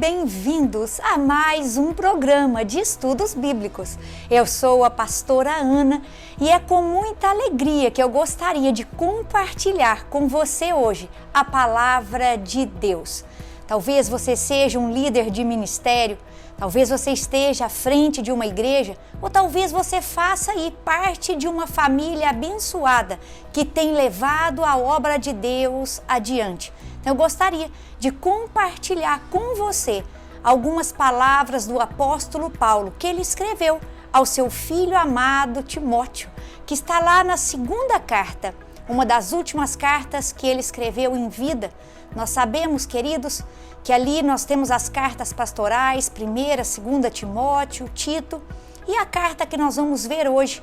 bem-vindos a mais um programa de estudos bíblicos. Eu sou a pastora Ana e é com muita alegria que eu gostaria de compartilhar com você hoje a palavra de Deus. Talvez você seja um líder de ministério, talvez você esteja à frente de uma igreja, ou talvez você faça aí parte de uma família abençoada que tem levado a obra de Deus adiante. Então, eu gostaria de compartilhar com você algumas palavras do apóstolo Paulo, que ele escreveu ao seu filho amado Timóteo, que está lá na segunda carta, uma das últimas cartas que ele escreveu em vida. Nós sabemos, queridos, que ali nós temos as cartas pastorais, 1ª, 2ª Timóteo, Tito, e a carta que nós vamos ver hoje,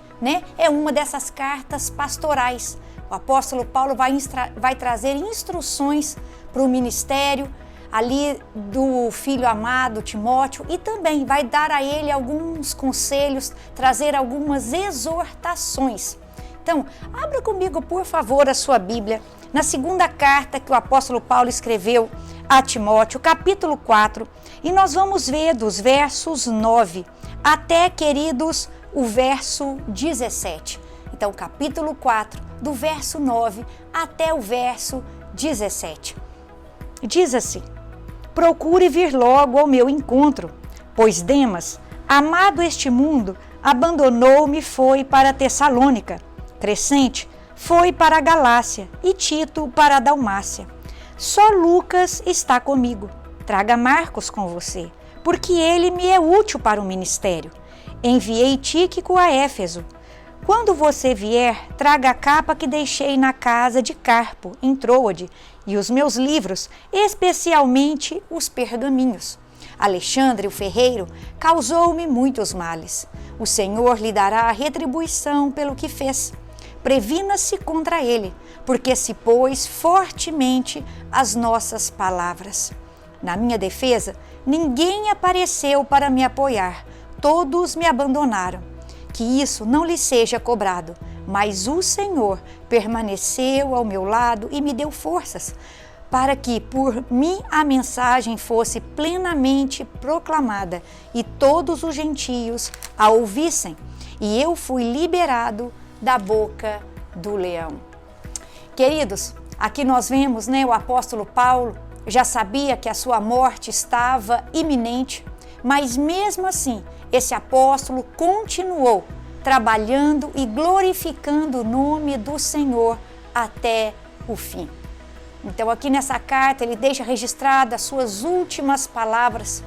é uma dessas cartas pastorais. O apóstolo Paulo vai trazer instruções para o ministério ali do filho amado Timóteo e também vai dar a ele alguns conselhos, trazer algumas exortações. Então, abra comigo, por favor, a sua Bíblia, na segunda carta que o apóstolo Paulo escreveu a Timóteo, capítulo 4, e nós vamos ver dos versos 9 até, queridos, o verso 17. Então, capítulo 4, do verso 9 até o verso 17. Diz assim: procure vir logo ao meu encontro, pois Demas, amado este mundo, abandonou-me e foi para Tessalônica. Crescente foi para a Galácia e Tito para a Dalmácia. Só Lucas está comigo. Traga Marcos com você, porque ele me é útil para o ministério. Enviei Tíquico a Éfeso. Quando você vier, traga a capa que deixei na casa de Carpo, em Troade, e os meus livros, especialmente os pergaminhos. Alexandre, o ferreiro, causou-me muitos males. O Senhor lhe dará a retribuição pelo que fez. Previna-se contra ele, porque se pôs fortemente às nossas palavras. Na minha defesa, ninguém apareceu para me apoiar, todos me abandonaram. Que isso não lhe seja cobrado, mas o Senhor permaneceu ao meu lado e me deu forças, para que por mim a mensagem fosse plenamente proclamada e todos os gentios a ouvissem, e eu fui liberado da boca do leão. Queridos, aqui nós vemos, o apóstolo Paulo já sabia que a sua morte estava iminente, mas mesmo assim, esse apóstolo continuou trabalhando e glorificando o nome do Senhor até o fim. Então, aqui nessa carta, ele deixa registrada as suas últimas palavras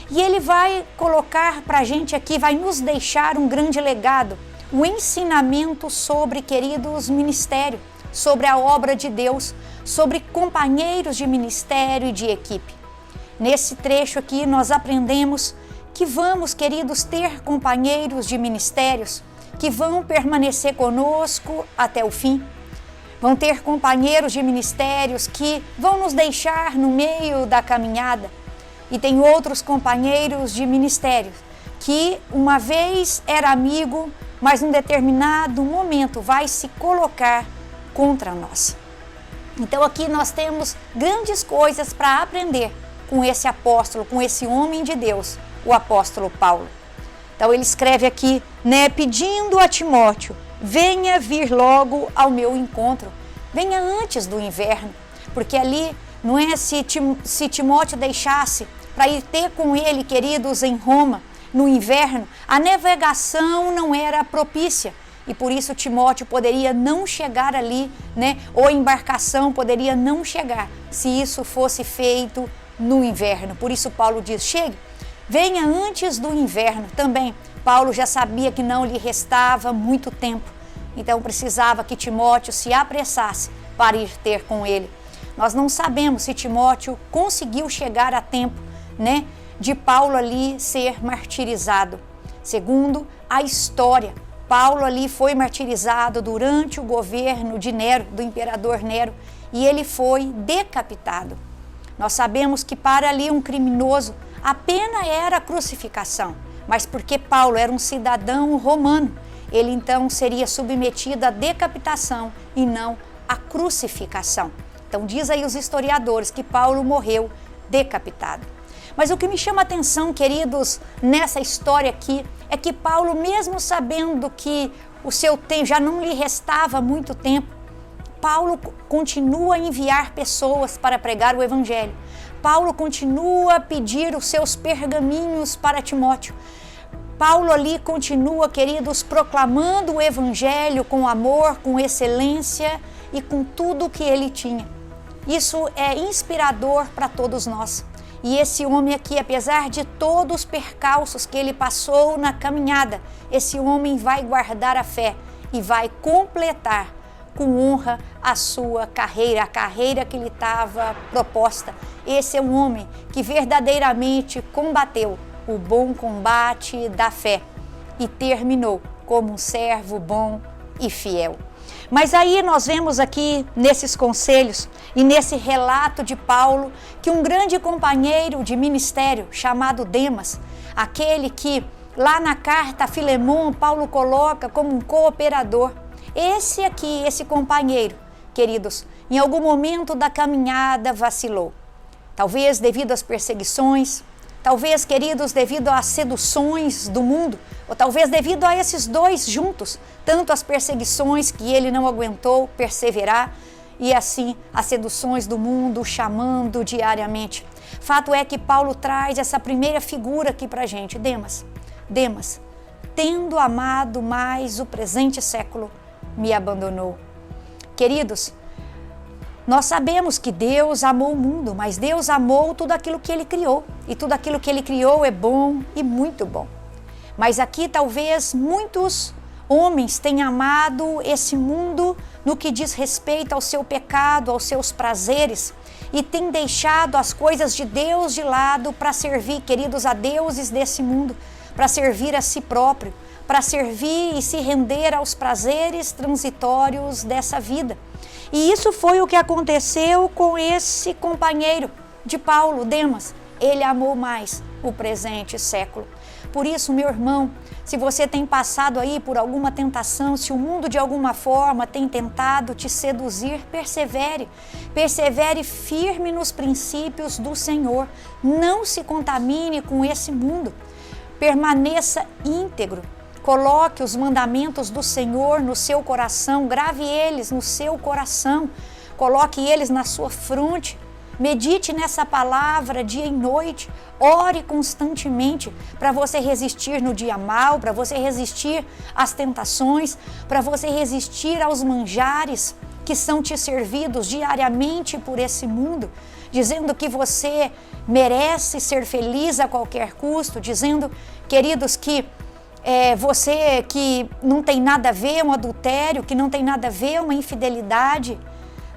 e ele vai colocar para a gente aqui, vai nos deixar um grande legado, um ensinamento sobre, queridos, ministério, sobre a obra de Deus, sobre companheiros de ministério e de equipe. Nesse trecho aqui, nós aprendemos que vamos, queridos, ter companheiros de ministérios que vão permanecer conosco até o fim. Vão ter companheiros de ministérios que vão nos deixar no meio da caminhada. E tem outros companheiros de ministérios que uma vez era amigo, mas num determinado momento vai se colocar contra nós. Então aqui nós temos grandes coisas para aprender com esse apóstolo, com esse homem de Deus, o apóstolo Paulo. Então ele escreve aqui, pedindo a Timóteo, venha vir logo ao meu encontro, venha antes do inverno, porque ali não é se Timóteo deixasse para ir ter com ele, queridos, em Roma, no inverno, a navegação não era propícia e por isso Timóteo poderia não chegar ali, ou a embarcação poderia não chegar se isso fosse feito no inverno. Por isso Paulo diz, chegue, venha antes do inverno. Também Paulo já sabia que não lhe restava muito tempo, então precisava que Timóteo se apressasse para ir ter com ele. Nós não sabemos se Timóteo conseguiu chegar a tempo, de Paulo ali ser martirizado. Segundo a história, Paulo ali foi martirizado durante o governo de Nero, do imperador Nero, e ele foi decapitado. Nós sabemos que para ali um criminoso a pena era a crucificação, mas porque Paulo era um cidadão romano, ele então seria submetido à decapitação e não à crucificação. Então diz aí os historiadores que Paulo morreu decapitado. Mas o que me chama a atenção, queridos, nessa história aqui, é que Paulo, mesmo sabendo que o seu tempo já não lhe restava muito tempo, Paulo continua a enviar pessoas para pregar o evangelho. Paulo continua a pedir os seus pergaminhos para Timóteo. Paulo ali continua, queridos, proclamando o evangelho com amor, com excelência e com tudo o que ele tinha. Isso é inspirador para todos nós. E esse homem aqui, apesar de todos os percalços que ele passou na caminhada, esse homem vai guardar a fé e vai completar com honra a sua carreira, a carreira que lhe estava proposta. Esse é um homem que verdadeiramente combateu o bom combate da fé e terminou como um servo bom e fiel. Mas aí nós vemos aqui nesses conselhos e nesse relato de Paulo que um grande companheiro de ministério chamado Demas, aquele que lá na carta a Filemon Paulo coloca como um cooperador, esse aqui, esse companheiro, queridos, em algum momento da caminhada vacilou. Talvez devido às perseguições, talvez, queridos, devido às seduções do mundo, ou talvez devido a esses dois juntos, tanto as perseguições que ele não aguentou perseverar, e assim as seduções do mundo chamando diariamente. Fato é que Paulo traz essa primeira figura aqui pra gente, Demas. Demas, tendo amado mais o presente século, me abandonou. Queridos, nós sabemos que Deus amou o mundo, mas Deus amou tudo aquilo que Ele criou. E tudo aquilo que Ele criou é bom e muito bom. Mas aqui talvez muitos homens tenham amado esse mundo no que diz respeito ao seu pecado, aos seus prazeres, e têm deixado as coisas de Deus de lado para servir, queridos, a deuses desse mundo, para servir a si próprio, para servir e se render aos prazeres transitórios dessa vida. E isso foi o que aconteceu com esse companheiro de Paulo, Demas. Ele amou mais o presente século. Por isso, meu irmão, se você tem passado aí por alguma tentação, se o mundo de alguma forma tem tentado te seduzir, persevere. Persevere firme nos princípios do Senhor. Não se contamine com esse mundo. Permaneça íntegro. Coloque os mandamentos do Senhor no seu coração, grave eles no seu coração, coloque eles na sua fronte, medite nessa palavra dia e noite, ore constantemente para você resistir no dia mau, para você resistir às tentações, para você resistir aos manjares que são te servidos diariamente por esse mundo, dizendo que você merece ser feliz a qualquer custo, dizendo, queridos, que você que não tem nada a ver um adultério, que não tem nada a ver uma infidelidade.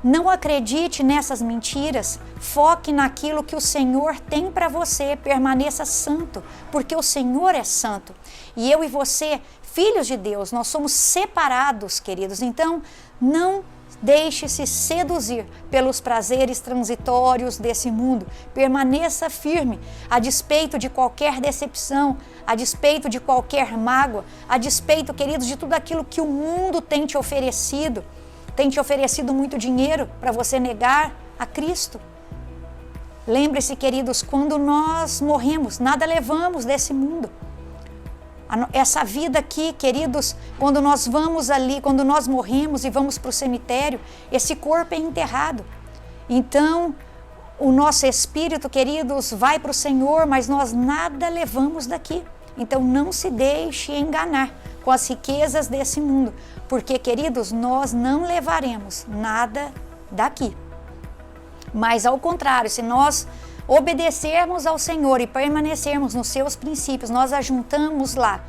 Não acredite nessas mentiras, foque naquilo que o Senhor tem para você, permaneça santo, porque o Senhor é santo. E eu e você, filhos de Deus, nós somos separados, queridos, então não deixe-se seduzir pelos prazeres transitórios desse mundo. Permaneça firme, a despeito de qualquer decepção, a despeito de qualquer mágoa, a despeito, queridos, de tudo aquilo que o mundo tem te oferecido. Tem te oferecido muito dinheiro para você negar a Cristo. Lembre-se, queridos, quando nós morremos, nada levamos desse mundo. Essa vida aqui, queridos, quando nós vamos ali, quando nós morremos e vamos para o cemitério, esse corpo é enterrado. Então, o nosso espírito, queridos, vai para o Senhor, mas nós nada levamos daqui. Então, não se deixe enganar com as riquezas desse mundo, porque, queridos, nós não levaremos nada daqui. Mas, ao contrário, se nós obedecermos ao Senhor e permanecermos nos seus princípios, nós ajuntamos lá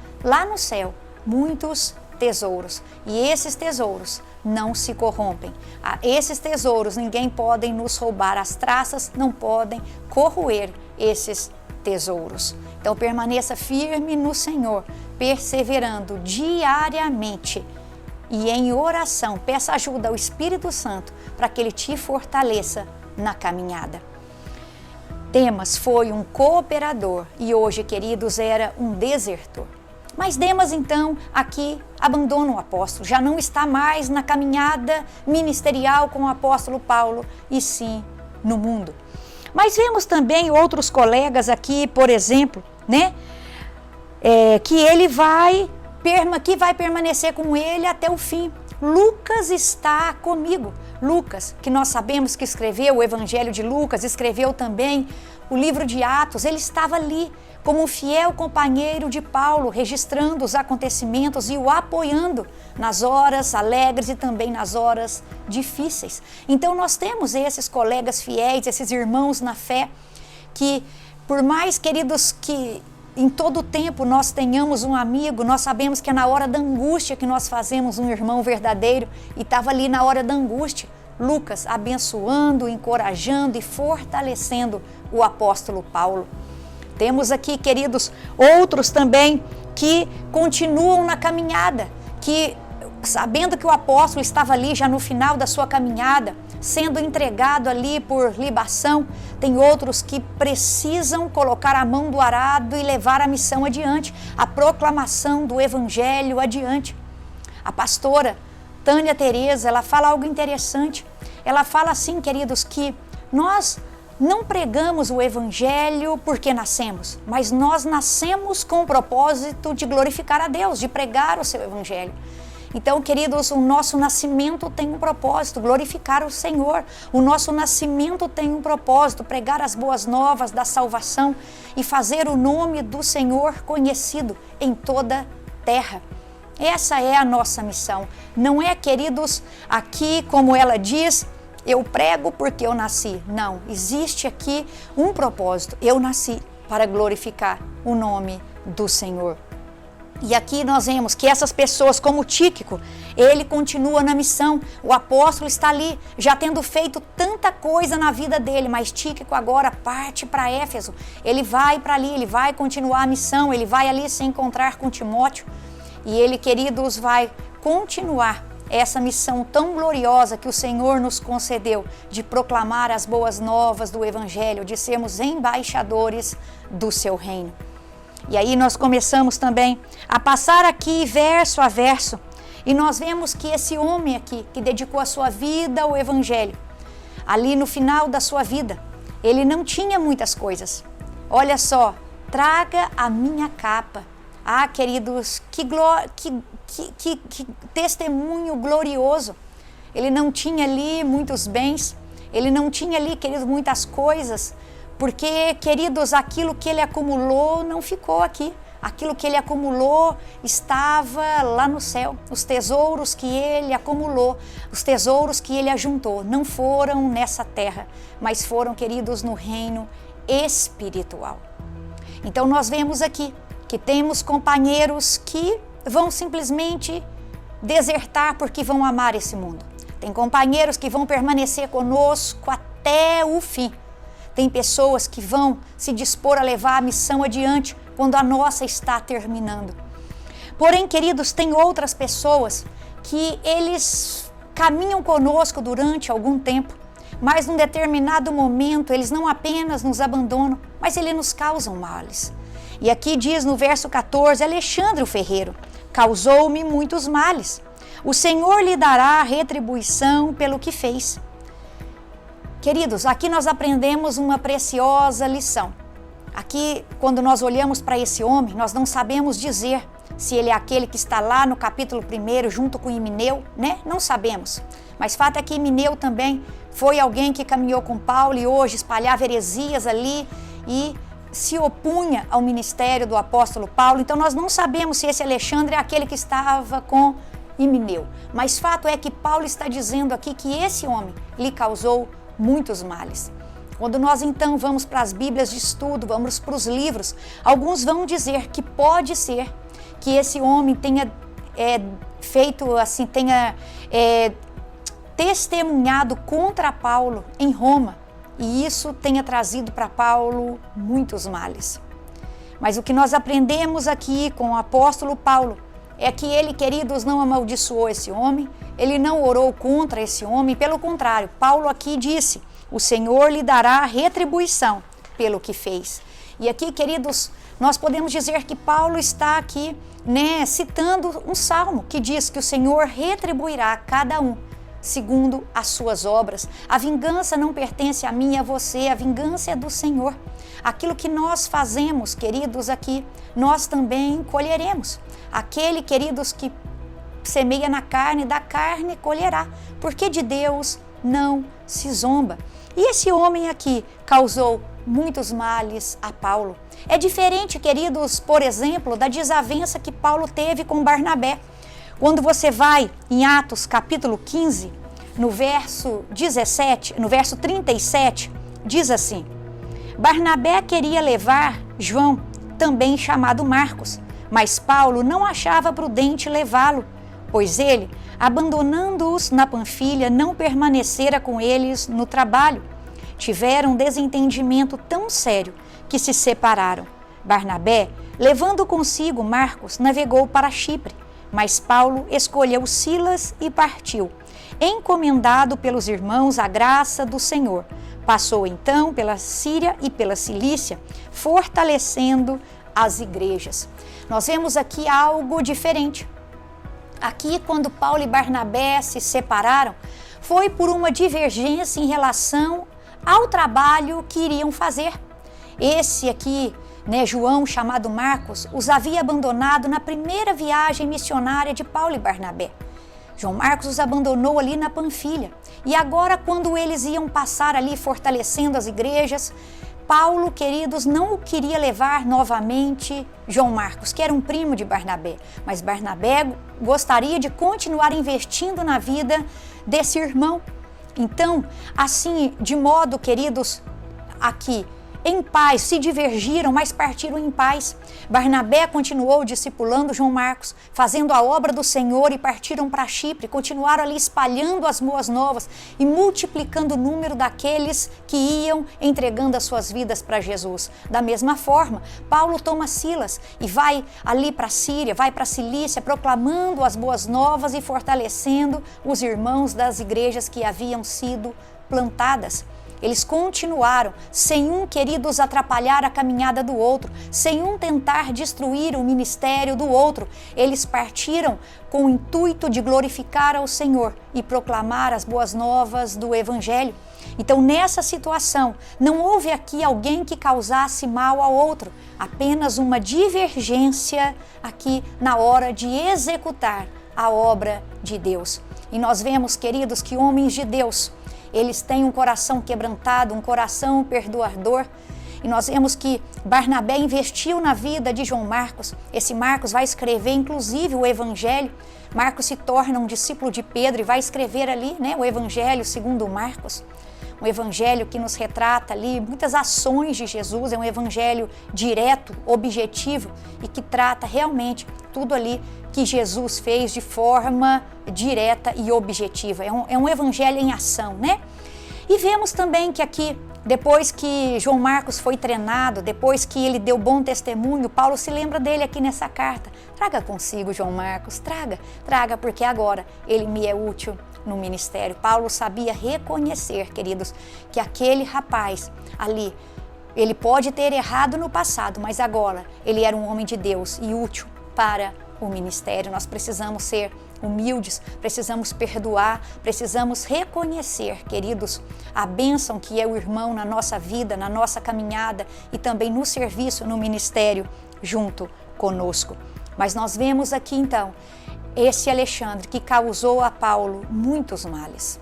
no céu, muitos tesouros. E esses tesouros não se corrompem. Esses tesouros ninguém pode nos roubar. As traças não podem corroer esses tesouros. Então permaneça firme no Senhor, perseverando diariamente e em oração. Peça ajuda ao Espírito Santo para que Ele te fortaleça na caminhada. Demas foi um cooperador e hoje, queridos, era um desertor. Mas Demas, então, aqui abandona o apóstolo, já não está mais na caminhada ministerial com o apóstolo Paulo, e sim no mundo. Mas vemos também outros colegas aqui, por exemplo, né? Que ele vai permanecer com ele até o fim. Lucas está comigo. Lucas, que nós sabemos que escreveu o Evangelho de Lucas, escreveu também o livro de Atos, ele estava ali como um fiel companheiro de Paulo, registrando os acontecimentos e o apoiando nas horas alegres e também nas horas difíceis. Então nós temos esses colegas fiéis, esses irmãos na fé, que por mais, queridos, que em todo o tempo nós tenhamos um amigo, nós sabemos que é na hora da angústia que nós fazemos um irmão verdadeiro, e estava ali na hora da angústia, Lucas abençoando, encorajando e fortalecendo o apóstolo Paulo. Temos aqui, queridos, outros também que continuam na caminhada, que sabendo que o apóstolo estava ali já no final da sua caminhada, sendo entregado ali por libação, tem outros que precisam colocar a mão do arado e levar a missão adiante, a proclamação do evangelho adiante. A pastora Tânia Tereza, ela fala algo interessante. Ela fala assim, queridos, que nós não pregamos o evangelho porque nascemos, mas nós nascemos com o propósito de glorificar a Deus, de pregar o seu evangelho. Então, queridos, o nosso nascimento tem um propósito, glorificar o Senhor. O nosso nascimento tem um propósito, pregar as boas novas da salvação e fazer o nome do Senhor conhecido em toda a terra. Essa é a nossa missão. Não é, queridos, aqui como ela diz, eu prego porque eu nasci. Não, existe aqui um propósito. Eu nasci para glorificar o nome do Senhor. E aqui nós vemos que essas pessoas, como Tíquico, ele continua na missão. O apóstolo está ali, já tendo feito tanta coisa na vida dele, mas Tíquico agora parte para Éfeso. Ele vai para ali, ele vai continuar a missão, ele vai ali se encontrar com Timóteo. E ele, queridos, vai continuar essa missão tão gloriosa que o Senhor nos concedeu, de proclamar as boas novas do Evangelho, de sermos embaixadores do seu reino. E aí nós começamos também a passar aqui verso a verso, e nós vemos que esse homem aqui, que dedicou a sua vida ao Evangelho, ali no final da sua vida, ele não tinha muitas coisas. Olha só, traga a minha capa. Ah, queridos, que testemunho glorioso. Ele não tinha ali muitos bens, ele não tinha ali, queridos, muitas coisas, porque, queridos, aquilo que ele acumulou não ficou aqui. Aquilo que ele acumulou estava lá no céu. Os tesouros que ele acumulou, os tesouros que ele ajuntou, não foram nessa terra, mas foram, queridos, no reino espiritual. Então nós vemos aqui que temos companheiros que vão simplesmente desertar porque vão amar esse mundo. Tem companheiros que vão permanecer conosco até o fim. Tem pessoas que vão se dispor a levar a missão adiante quando a nossa está terminando. Porém, queridos, tem outras pessoas que eles caminham conosco durante algum tempo, mas num determinado momento eles não apenas nos abandonam, mas eles nos causam males. E aqui diz no verso 14, Alexandre o ferreiro, causou-me muitos males. O Senhor lhe dará retribuição pelo que fez. Queridos, aqui nós aprendemos uma preciosa lição. Aqui, quando nós olhamos para esse homem, nós não sabemos dizer se ele é aquele que está lá no capítulo 1, junto com Himeneu, né? Não sabemos. Mas fato é que Himeneu também foi alguém que caminhou com Paulo e hoje espalhava heresias ali e se opunha ao ministério do apóstolo Paulo. Então nós não sabemos se esse Alexandre é aquele que estava com Himeneu. Mas fato é que Paulo está dizendo aqui que esse homem lhe causou muitos males. Quando nós então vamos para as Bíblias de estudo, vamos para os livros, alguns vão dizer que pode ser que esse homem tenha feito assim, tenha testemunhado contra Paulo em Roma, e isso tenha trazido para Paulo muitos males. Mas o que nós aprendemos aqui com o apóstolo Paulo é que ele, queridos, não amaldiçoou esse homem, ele não orou contra esse homem, pelo contrário, Paulo aqui disse, o Senhor lhe dará retribuição pelo que fez. E aqui, queridos, nós podemos dizer que Paulo está aqui, citando um salmo que diz que o Senhor retribuirá a cada um segundo as suas obras. A vingança não pertence a mim e a você, a vingança é do Senhor. Aquilo que nós fazemos, queridos, aqui, nós também colheremos. Aquele, queridos, que semeia na carne, da carne colherá, porque de Deus não se zomba. E esse homem aqui causou muitos males a Paulo. É diferente, queridos, por exemplo, da desavença que Paulo teve com Barnabé. Quando você vai em Atos capítulo 15, no verso 17, no verso 37, diz assim: Barnabé queria levar João, também chamado Marcos, mas Paulo não achava prudente levá-lo, pois ele, abandonando-os na Panfilha, não permanecera com eles no trabalho. Tiveram um desentendimento tão sério que se separaram. Barnabé, levando consigo Marcos, navegou para Chipre, mas Paulo escolheu Silas e partiu, encomendado pelos irmãos à graça do Senhor. Passou então pela Síria e pela Cilícia, fortalecendo as igrejas. Nós vemos aqui algo diferente. Aqui, quando Paulo e Barnabé se separaram, foi por uma divergência em relação ao trabalho que iriam fazer. Esse aqui, João, chamado Marcos, os havia abandonado na primeira viagem missionária de Paulo e Barnabé. João Marcos os abandonou ali na Panfilha. E agora, quando eles iam passar ali fortalecendo as igrejas, Paulo, queridos, não queria levar novamente João Marcos, que era um primo de Barnabé, mas Barnabé gostaria de continuar investindo na vida desse irmão. Então, assim, de modo, queridos, aqui, em paz, se divergiram, mas partiram em paz. Barnabé continuou discipulando João Marcos, fazendo a obra do Senhor, e partiram para Chipre, continuaram ali espalhando as boas novas e multiplicando o número daqueles que iam entregando as suas vidas para Jesus. Da mesma forma, Paulo toma Silas e vai ali para a Síria, vai para a Cilícia, proclamando as boas novas e fortalecendo os irmãos das igrejas que haviam sido plantadas. Eles continuaram, sem um, queridos, atrapalhar a caminhada do outro, sem um tentar destruir o ministério do outro. Eles partiram com o intuito de glorificar ao Senhor e proclamar as boas novas do Evangelho. Então, nessa situação, não houve aqui alguém que causasse mal ao outro, apenas uma divergência aqui na hora de executar a obra de Deus. E nós vemos, queridos, que homens de Deus, eles têm um coração quebrantado, um coração perdoador. E nós vemos que Barnabé investiu na vida de João Marcos. Esse Marcos vai escrever, inclusive, o Evangelho. Marcos se torna um discípulo de Pedro e vai escrever ali, o Evangelho segundo Marcos. Um evangelho que nos retrata ali muitas ações de Jesus, é um evangelho direto, objetivo e que trata realmente tudo ali que Jesus fez de forma direta e objetiva. É um evangelho em ação, E vemos também que aqui, depois que João Marcos foi treinado, depois que ele deu bom testemunho, Paulo se lembra dele aqui nessa carta. Traga consigo João Marcos, traga, porque agora ele me é útil no ministério. Paulo sabia reconhecer, queridos, que aquele rapaz ali, ele pode ter errado no passado, mas agora ele era um homem de Deus e útil para o ministério. Nós precisamos ser humildes, precisamos perdoar, precisamos reconhecer, queridos, a bênção que é o irmão na nossa vida, na nossa caminhada e também no serviço, no ministério, junto conosco. Mas nós vemos aqui então, esse Alexandre que causou a Paulo muitos males.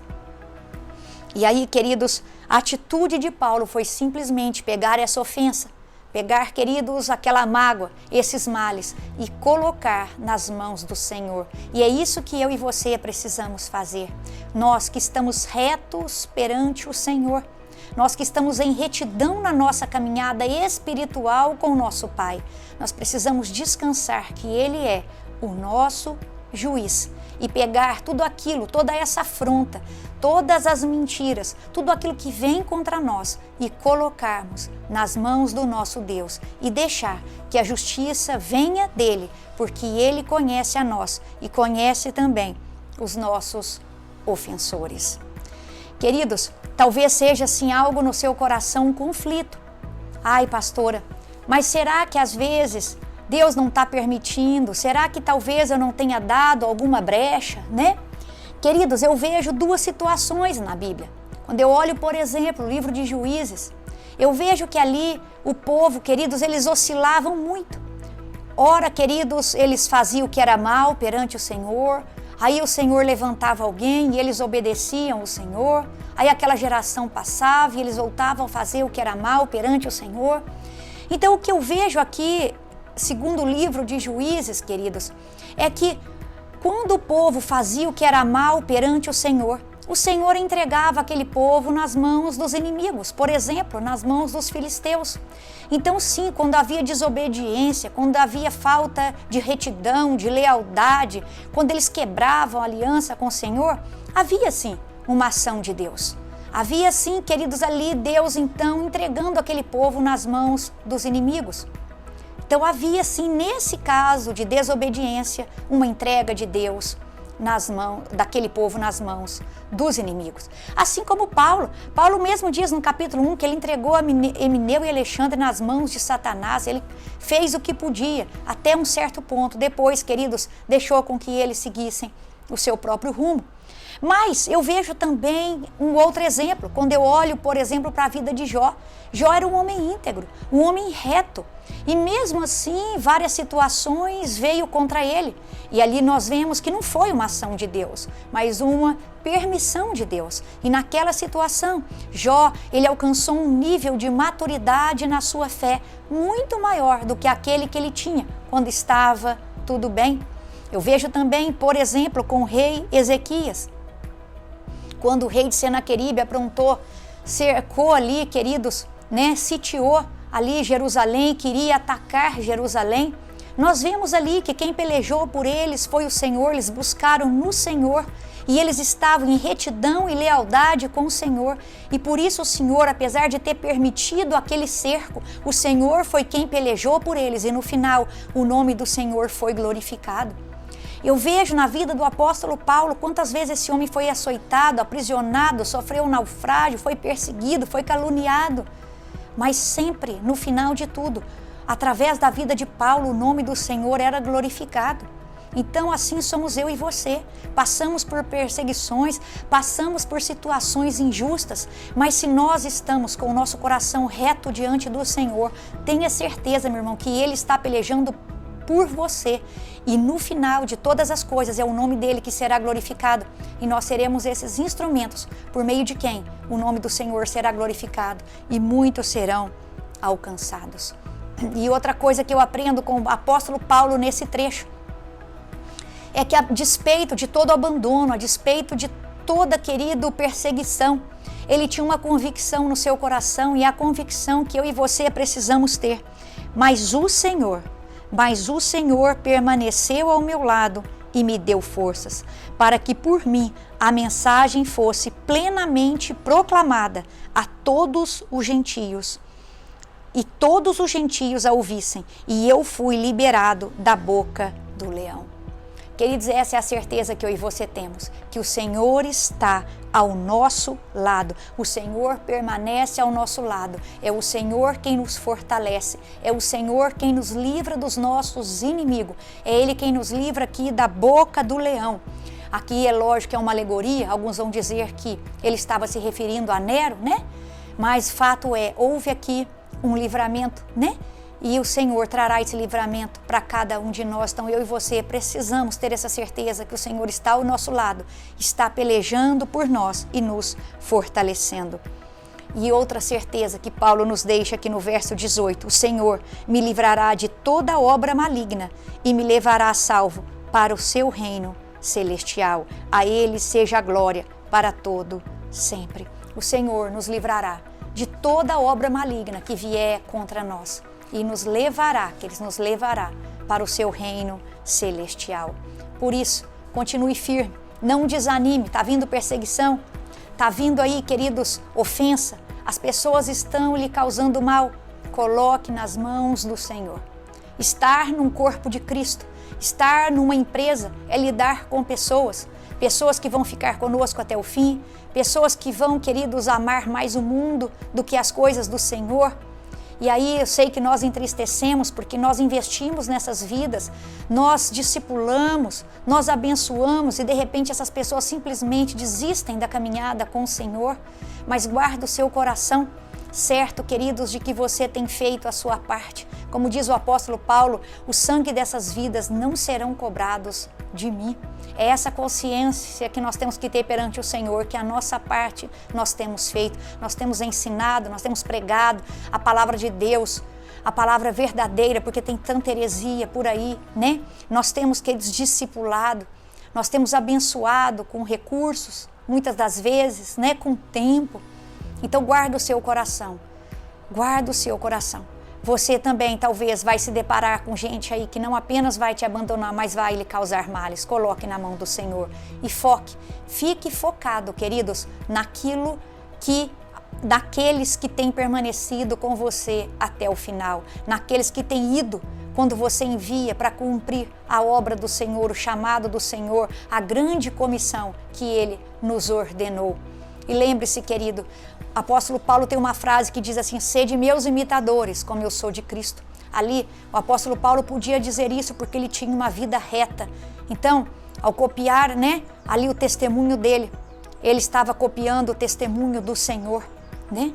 E aí, queridos, a atitude de Paulo foi simplesmente pegar essa ofensa, pegar, queridos, aquela mágoa, esses males e colocar nas mãos do Senhor. E é isso que eu e você precisamos fazer. Nós que estamos retos perante o Senhor, nós que estamos em retidão na nossa caminhada espiritual com o nosso Pai, nós precisamos descansar que Ele é o nosso juiz e pegar tudo aquilo, toda essa afronta, todas as mentiras, tudo aquilo que vem contra nós e colocarmos nas mãos do nosso Deus e deixar que a justiça venha dele, porque ele conhece a nós e conhece também os nossos ofensores. Queridos, talvez seja assim algo no seu coração, um conflito. Ai, pastora, mas será que às vezes Deus não está permitindo? Será que talvez eu não tenha dado alguma brecha, Queridos, eu vejo duas situações na Bíblia. Quando eu olho, por exemplo, o livro de Juízes, eu vejo que ali o povo, queridos, eles oscilavam muito. Ora, queridos, eles faziam o que era mal perante o Senhor, aí o Senhor levantava alguém e eles obedeciam o Senhor, aí aquela geração passava e eles voltavam a fazer o que era mal perante o Senhor. Então, o que eu vejo aqui, segundo o livro de Juízes, queridos, é que quando o povo fazia o que era mal perante o Senhor entregava aquele povo nas mãos dos inimigos, por exemplo, nas mãos dos filisteus. Então, sim, quando havia desobediência, quando havia falta de retidão, de lealdade, quando eles quebravam a aliança com o Senhor, havia sim uma ação de Deus. Havia sim, queridos, ali Deus então entregando aquele povo nas mãos dos inimigos. Então havia sim, nesse caso de desobediência, uma entrega de Deus nas mãos daquele povo, nas mãos dos inimigos. Assim como Paulo mesmo diz no capítulo 1 que ele entregou Emineu e Alexandre nas mãos de Satanás. Ele fez o que podia até um certo ponto. Depois, queridos, deixou com que eles seguissem o seu próprio rumo. Mas eu vejo também um outro exemplo, quando eu olho, por exemplo, para a vida de Jó. Jó era um homem íntegro, um homem reto. E mesmo assim, várias situações veio contra ele. E ali nós vemos que não foi uma ação de Deus, mas uma permissão de Deus. E naquela situação, Jó, ele alcançou um nível de maturidade na sua fé muito maior do que aquele que ele tinha quando estava tudo bem. Eu vejo também, por exemplo, com o rei Ezequias. Quando o rei de Senaqueribe aprontou, cercou ali, queridos, sitiou ali Jerusalém, queria atacar Jerusalém. Nós vemos ali que quem pelejou por eles foi o Senhor, eles buscaram no Senhor e eles estavam em retidão e lealdade com o Senhor. E por isso o Senhor, apesar de ter permitido aquele cerco, o Senhor foi quem pelejou por eles e no final o nome do Senhor foi glorificado. Eu vejo na vida do apóstolo Paulo quantas vezes esse homem foi açoitado, aprisionado, sofreu um naufrágio, foi perseguido, foi caluniado. Mas sempre, no final de tudo, através da vida de Paulo, o nome do Senhor era glorificado. Então assim somos eu e você. Passamos por perseguições, passamos por situações injustas, mas se nós estamos com o nosso coração reto diante do Senhor, tenha certeza, meu irmão, que Ele está pelejando por você. E no final de todas as coisas é o nome dele que será glorificado. E nós seremos esses instrumentos por meio de quem o nome do Senhor será glorificado e muitos serão alcançados. E outra coisa que eu aprendo com o apóstolo Paulo nesse trecho é que a despeito de todo abandono, a despeito de toda, querido, perseguição, ele tinha uma convicção no seu coração e a convicção que eu e você precisamos ter. Mas o Senhor permaneceu ao meu lado e me deu forças, para que por mim a mensagem fosse plenamente proclamada a todos os gentios, e todos os gentios a ouvissem, e eu fui liberado da boca do leão. Queridos, essa é a certeza que eu e você temos, que o Senhor está ao nosso lado, o Senhor permanece ao nosso lado, é o Senhor quem nos fortalece, é o Senhor quem nos livra dos nossos inimigos, é Ele quem nos livra aqui da boca do leão. Aqui é lógico que é uma alegoria, alguns vão dizer que ele estava se referindo a Nero, Mas fato é, houve aqui um livramento, E o Senhor trará esse livramento para cada um de nós. Então eu e você precisamos ter essa certeza que o Senhor está ao nosso lado, está pelejando por nós e nos fortalecendo. E outra certeza que Paulo nos deixa aqui no verso 18, o Senhor me livrará de toda obra maligna e me levará a salvo para o seu reino celestial. A Ele seja a glória para todo sempre. O Senhor nos livrará de toda obra maligna que vier contra nós. E nos levará, que Ele nos levará para o seu reino celestial. Por isso, continue firme, não desanime, está vindo perseguição, está vindo aí, queridos, ofensa, as pessoas estão lhe causando mal, coloque nas mãos do Senhor. Estar num corpo de Cristo, estar numa empresa é lidar com pessoas que vão ficar conosco até o fim, pessoas que vão, queridos, amar mais o mundo do que as coisas do Senhor. E aí eu sei que nós entristecemos porque nós investimos nessas vidas, nós discipulamos, nós abençoamos e de repente essas pessoas simplesmente desistem da caminhada com o Senhor. Mas guarda o seu coração, certo, queridos, de que você tem feito a sua parte. Como diz o apóstolo Paulo, o sangue dessas vidas não serão cobrados de mim. É essa consciência que nós temos que ter perante o Senhor, que a nossa parte nós temos feito, nós temos ensinado, nós temos pregado a palavra de Deus, a palavra verdadeira, porque tem tanta heresia por aí, né? Nós temos, queridos, discipulado, nós temos abençoado com recursos, muitas das vezes, né, com tempo. Então guarda o seu coração, guarda o seu coração. Você também talvez vai se deparar com gente aí que não apenas vai te abandonar, mas vai lhe causar males. Coloque na mão do Senhor e fique focado, queridos, naqueles que têm permanecido com você até o final, naqueles que têm ido quando você envia para cumprir a obra do Senhor, o chamado do Senhor, a grande comissão que Ele nos ordenou. E lembre-se, querido, o apóstolo Paulo tem uma frase que diz assim: sede meus imitadores, como eu sou de Cristo. Ali, o apóstolo Paulo podia dizer isso porque ele tinha uma vida reta. Então, ao copiar, né, ali o testemunho dele, ele estava copiando o testemunho do Senhor, né?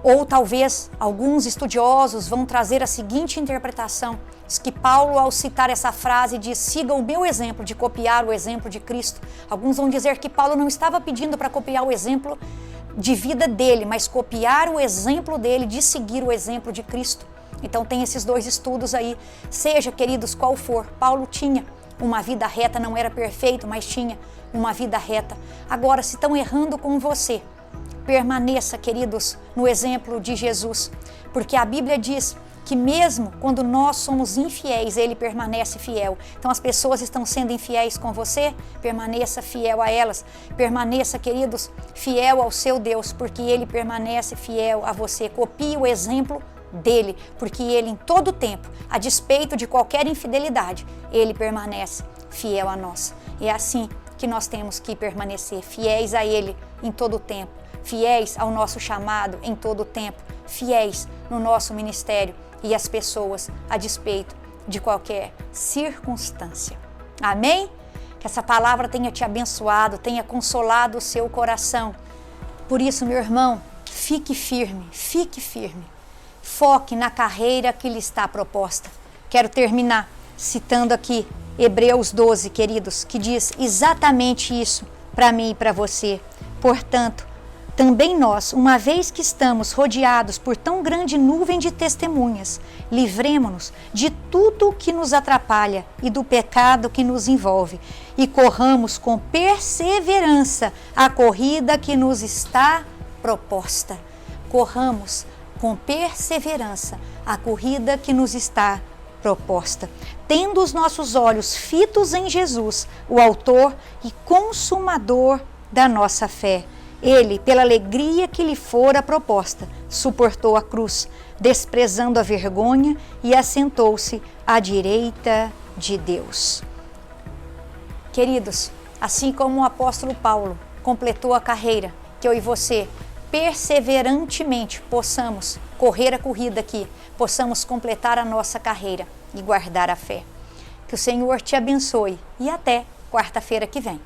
Ou talvez alguns estudiosos vão trazer a seguinte interpretação: diz que Paulo, ao citar essa frase, diz: siga o meu exemplo de copiar o exemplo de Cristo. Alguns vão dizer que Paulo não estava pedindo para copiar o exemplo de vida dele, mas copiar o exemplo dele, de seguir o exemplo de Cristo. Então tem esses dois estudos aí. Seja, queridos, qual for, Paulo tinha uma vida reta, não era perfeito, mas tinha uma vida reta. Agora, se estão errando com você, permaneça, queridos, no exemplo de Jesus, porque a Bíblia diz que mesmo quando nós somos infiéis, Ele permanece fiel. Então as pessoas estão sendo infiéis com você, permaneça fiel a elas. Permaneça, queridos, fiel ao seu Deus, porque Ele permanece fiel a você. Copie o exemplo dele, porque Ele em todo tempo, a despeito de qualquer infidelidade, Ele permanece fiel a nós. É assim que nós temos que permanecer, fiéis a Ele em todo tempo, fiéis ao nosso chamado em todo tempo, fiéis no nosso ministério e as pessoas a despeito de qualquer circunstância. Amém? Que essa palavra tenha te abençoado, tenha consolado o seu coração. Por isso, meu irmão, fique firme, fique firme. Foque na carreira que lhe está proposta. Quero terminar citando aqui Hebreus 12, queridos, que diz exatamente isso para mim e para você. Portanto, também nós, uma vez que estamos rodeados por tão grande nuvem de testemunhas, livremo-nos de tudo o que nos atrapalha e do pecado que nos envolve, e corramos com perseverança a corrida que nos está proposta. Corramos com perseverança a corrida que nos está proposta, tendo os nossos olhos fitos em Jesus, o autor e consumador da nossa fé. Ele, pela alegria que lhe fora proposta, suportou a cruz, desprezando a vergonha, e assentou-se à direita de Deus. Queridos, assim como o apóstolo Paulo completou a carreira, que eu e você perseverantemente possamos correr a corrida aqui, possamos completar a nossa carreira e guardar a fé. Que o Senhor te abençoe e até quarta-feira que vem.